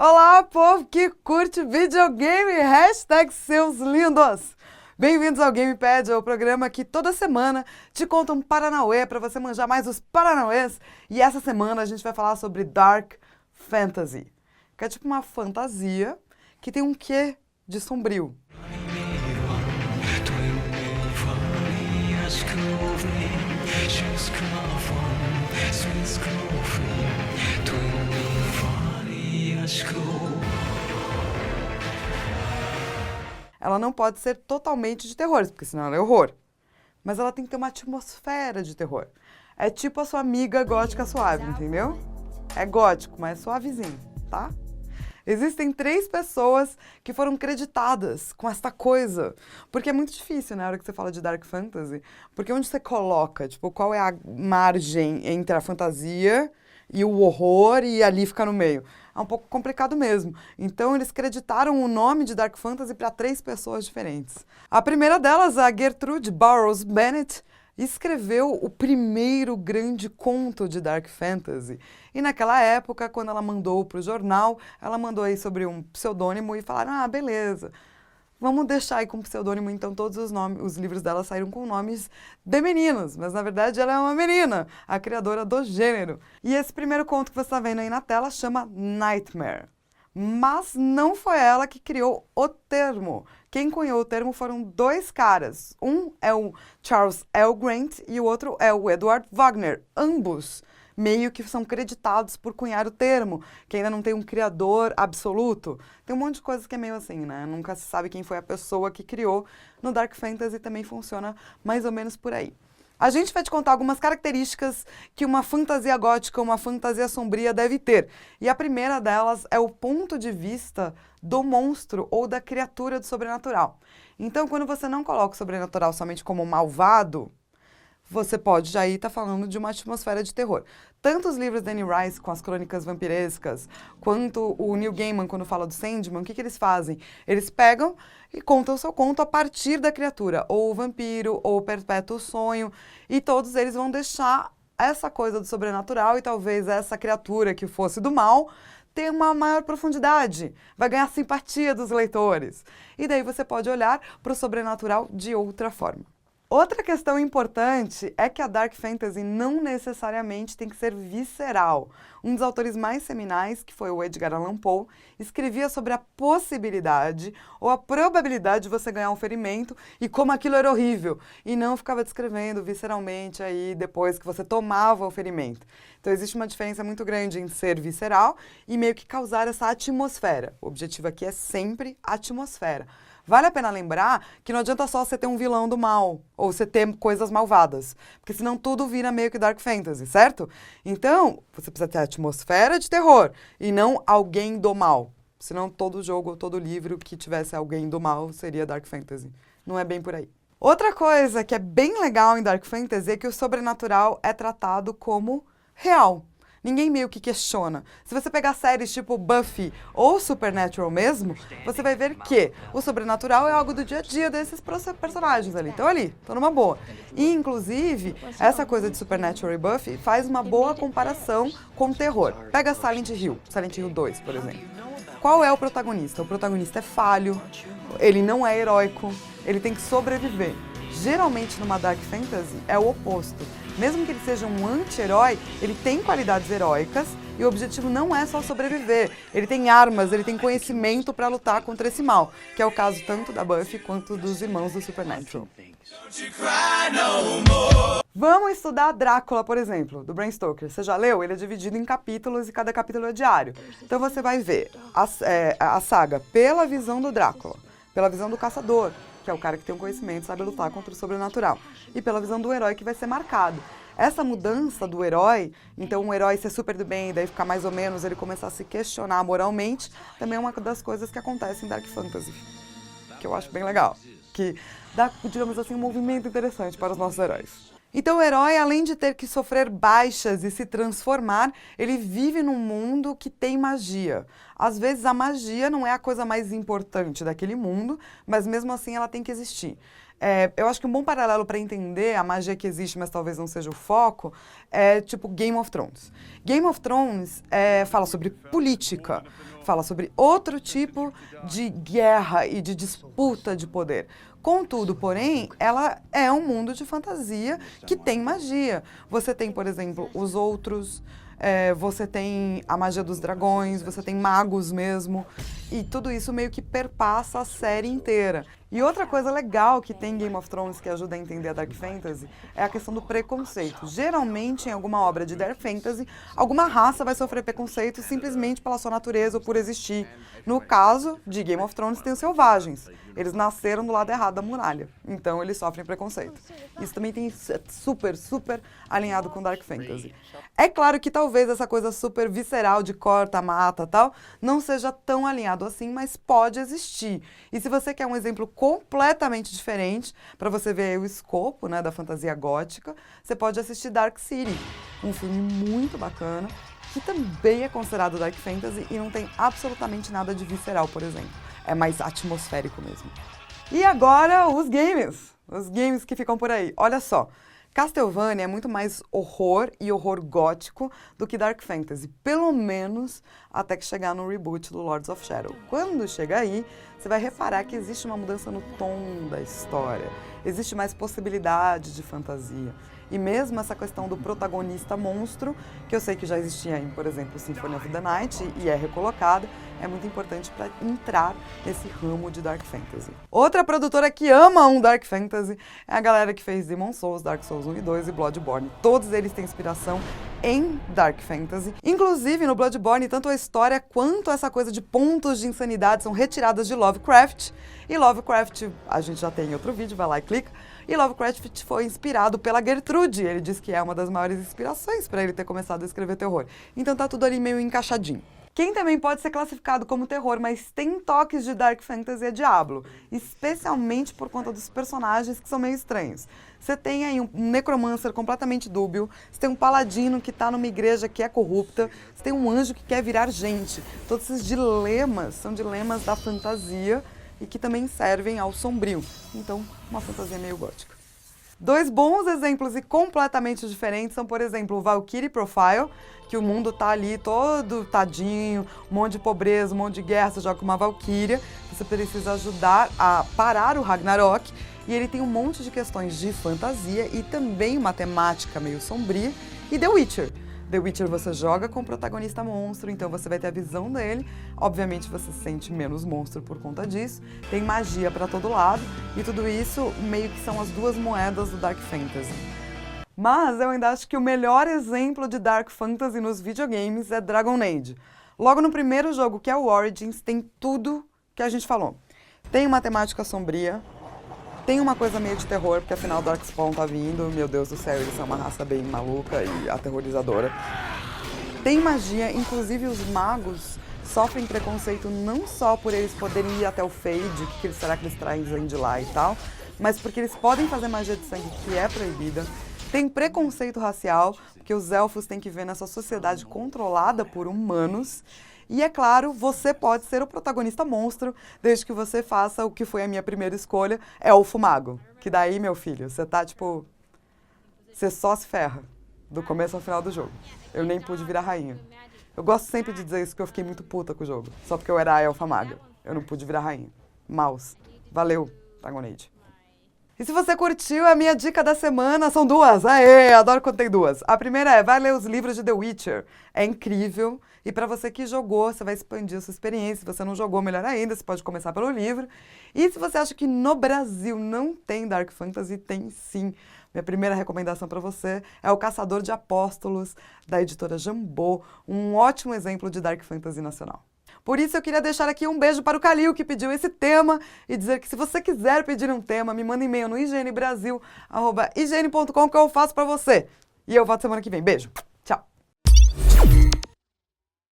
Olá, povo que curte videogame, hashtag seus lindos! Bem-vindos ao Gamepad, o programa que toda semana te conta um paranauê para você manjar mais os paranauês. E essa semana a gente vai falar sobre Dark Fantasy, que é tipo uma fantasia que tem um quê de sombrio. Ela não pode ser totalmente de terror, porque senão ela é horror. Mas ela tem que ter uma atmosfera de terror. É tipo a sua amiga gótica suave, entendeu? É gótico, mas suavezinho, tá? Existem 3 pessoas que foram creditadas com esta coisa. Porque é muito difícil, né, na hora que você fala de Dark Fantasy. Porque onde você coloca? Tipo, qual é a margem entre a fantasia e o horror e ali ficar no meio? É um pouco complicado mesmo. Então, eles creditaram o nome de Dark Fantasy para 3 pessoas diferentes. A primeira delas, a Gertrude Burroughs Bennett, escreveu o primeiro grande conto de Dark Fantasy. E naquela época, quando ela mandou para o jornal, ela mandou aí sobre um pseudônimo e falaram, ah, beleza, vamos deixar aí com pseudônimo, então todos os livros dela saíram com nomes de meninos, mas na verdade ela é uma menina, a criadora do gênero. E esse primeiro conto que você está vendo aí na tela chama Nightmare. Mas não foi ela que criou o termo. Quem cunhou o termo foram 2 caras. Um é o Charles L. Grant e o outro é o Edward Wagner. Ambos meio que são creditados por cunhar o termo, que ainda não tem um criador absoluto. Tem um monte de coisas que é meio assim, né? Nunca se sabe quem foi a pessoa que criou. No Dark Fantasy também funciona mais ou menos por aí. A gente vai te contar algumas características que uma fantasia gótica, uma fantasia sombria deve ter. E a primeira delas é o ponto de vista do monstro ou da criatura do sobrenatural. Então, quando você não coloca o sobrenatural somente como malvado, você pode já estar falando de uma atmosfera de terror. Tanto os livros da Anne Rice com as crônicas vampirescas, quanto o Neil Gaiman quando fala do Sandman, o que eles fazem? Eles pegam e contam o seu conto a partir da criatura, ou o vampiro, ou o perpétuo sonho, e todos eles vão deixar essa coisa do sobrenatural e talvez essa criatura que fosse do mal ter uma maior profundidade, vai ganhar simpatia dos leitores. E daí você pode olhar para o sobrenatural de outra forma. Outra questão importante é que a Dark Fantasy não necessariamente tem que ser visceral. Um dos autores mais seminais, que foi o Edgar Allan Poe, escrevia sobre a possibilidade ou a probabilidade de você ganhar um ferimento e como aquilo era horrível. E não ficava descrevendo visceralmente aí depois que você tomava o ferimento. Então existe uma diferença muito grande em ser visceral e meio que causar essa atmosfera. O objetivo aqui é sempre a atmosfera. Vale a pena lembrar que não adianta só você ter um vilão do mal, ou você ter coisas malvadas, porque senão tudo vira meio que Dark Fantasy, certo? Então, você precisa ter a atmosfera de terror, e não alguém do mal. Senão todo jogo ou todo livro que tivesse alguém do mal seria Dark Fantasy. Não é bem por aí. Outra coisa que é bem legal em Dark Fantasy é que o sobrenatural é tratado como real. Ninguém meio que questiona. Se você pegar séries tipo Buffy ou Supernatural mesmo, você vai ver que o sobrenatural é algo do dia a dia desses personagens ali. Estão ali, estão numa boa. E, inclusive, essa coisa de Supernatural e Buffy faz uma boa comparação com o terror. Pega Silent Hill 2, por exemplo. Qual é o protagonista? O protagonista é falho, ele não é heróico, ele tem que sobreviver. Geralmente, numa Dark Fantasy, é o oposto. Mesmo que ele seja um anti-herói, ele tem qualidades heróicas e o objetivo não é só sobreviver. Ele tem armas, ele tem conhecimento para lutar contra esse mal, que é o caso tanto da Buffy quanto dos irmãos do Supernatural. Vamos estudar Drácula, por exemplo, do Bram Stoker. Você já leu? Ele é dividido em capítulos e cada capítulo é diário. Então você vai ver a saga pela visão do Drácula, pela visão do caçador, que é o cara que tem um conhecimento, sabe lutar contra o sobrenatural. E pela visão do herói que vai ser marcado. Essa mudança do herói, então um herói ser super do bem, daí ficar mais ou menos, ele começar a se questionar moralmente, também é uma das coisas que acontece em Dark Fantasy. Que eu acho bem legal. Que dá, digamos assim, um movimento interessante para os nossos heróis. Então o herói, além de ter que sofrer baixas e se transformar, ele vive num mundo que tem magia. Às vezes a magia não é a coisa mais importante daquele mundo, mas mesmo assim ela tem que existir. Eu acho que um bom paralelo para entender a magia que existe, mas talvez não seja o foco, é tipo Game of Thrones. Game of Thrones fala sobre política, fala sobre outro tipo de guerra e de disputa de poder. Contudo, porém, ela é um mundo de fantasia que tem magia. Você tem, por exemplo, os outros, você tem a magia dos dragões, você tem magos mesmo, e tudo isso meio que perpassa a série inteira. E outra coisa legal que tem em Game of Thrones que ajuda a entender a Dark Fantasy é a questão do preconceito. Geralmente, em alguma obra de Dark Fantasy, alguma raça vai sofrer preconceito simplesmente pela sua natureza ou por existir. No caso de Game of Thrones, tem os selvagens. Eles nasceram do lado errado da muralha, então eles sofrem preconceito. Isso também tem super alinhado com Dark Fantasy. É claro que talvez essa coisa super visceral de corta, mata, tal, não seja tão alinhado assim, mas pode existir. E se você quer um exemplo completamente diferente, para você ver aí o escopo, né, da fantasia gótica, você pode assistir Dark City, um filme muito bacana, que também é considerado Dark Fantasy e não tem absolutamente nada de visceral, por exemplo. É mais atmosférico mesmo. E agora, os games que ficam por aí. Olha só, Castlevania é muito mais horror e horror gótico do que Dark Fantasy, pelo menos até que chegar no reboot do Lords of Shadow. Quando chega aí, você vai reparar que existe uma mudança no tom da história, existe mais possibilidade de fantasia. E mesmo essa questão do protagonista monstro, que eu sei que já existia em, por exemplo, Symphony of the Night e é recolocada, é muito importante para entrar nesse ramo de Dark Fantasy. Outra produtora que ama um Dark Fantasy é a galera que fez Demon's Souls, Dark Souls 1 e 2 e Bloodborne. Todos eles têm inspiração em Dark Fantasy. Inclusive, no Bloodborne, tanto a história quanto essa coisa de pontos de insanidade são retiradas de Lovecraft. E Lovecraft, a gente já tem em outro vídeo, vai lá e clica. E Lovecraft foi inspirado pela Gertrude. Ele diz que é uma das maiores inspirações para ele ter começado a escrever terror. Então tá tudo ali meio encaixadinho. Quem também pode ser classificado como terror, mas tem toques de Dark Fantasy é Diablo, especialmente por conta dos personagens que são meio estranhos. Você tem aí um necromancer completamente dúbio, você tem um paladino que está numa igreja que é corrupta, você tem um anjo que quer virar gente. Todos esses dilemas são dilemas da fantasia e que também servem ao sombrio. Então, uma fantasia meio gótica. Dois bons exemplos e completamente diferentes são, por exemplo, o Valkyrie Profile, que o mundo tá ali todo tadinho, um monte de pobreza, um monte de guerra, você joga com uma Valkyria, você precisa ajudar a parar o Ragnarok, e ele tem um monte de questões de fantasia e também uma temática meio sombria, e The Witcher. The Witcher você joga com o protagonista monstro, então você vai ter a visão dele. Obviamente você se sente menos monstro por conta disso. Tem magia para todo lado e tudo isso meio que são as duas moedas do Dark Fantasy. Mas eu ainda acho que o melhor exemplo de Dark Fantasy nos videogames é Dragon Age. Logo no primeiro jogo, que é o Origins, tem tudo que a gente falou. Tem uma temática sombria, tem uma coisa meio de terror, porque afinal Darkspawn tá vindo, meu Deus do céu, eles são uma raça bem maluca e aterrorizadora. Tem magia, inclusive os magos sofrem preconceito não só por eles poderem ir até o Fade, que será que eles trazem de lá e tal, mas porque eles podem fazer magia de sangue que é proibida. Tem preconceito racial, porque os elfos têm que ver nessa sociedade controlada por humanos. E é claro, você pode ser o protagonista monstro, desde que você faça o que foi a minha primeira escolha, Elfo Mago. Que daí, meu filho, você tá tipo... Você só se ferra, do começo ao final do jogo. Eu nem pude virar rainha. Eu gosto sempre de dizer isso, porque eu fiquei muito puta com o jogo. Só porque eu era a Elfa Maga. Eu não pude virar rainha. Maus. Valeu, Dragon Age. E se você curtiu a minha dica da semana, são duas. Aê, adoro quando tem duas. A primeira é, vai ler os livros de The Witcher. É incrível. E para você que jogou, você vai expandir a sua experiência. Se você não jogou, melhor ainda, você pode começar pelo livro. E se você acha que no Brasil não tem Dark Fantasy, tem sim. Minha primeira recomendação para você é O Caçador de Apóstolos, da editora Jambô. Um ótimo exemplo de Dark Fantasy nacional. Por isso eu queria deixar aqui um beijo para o Calil, que pediu esse tema, e dizer que se você quiser pedir um tema, me manda e-mail no ignbrasil@ign.com que eu faço para você. E eu volto semana que vem. Beijo!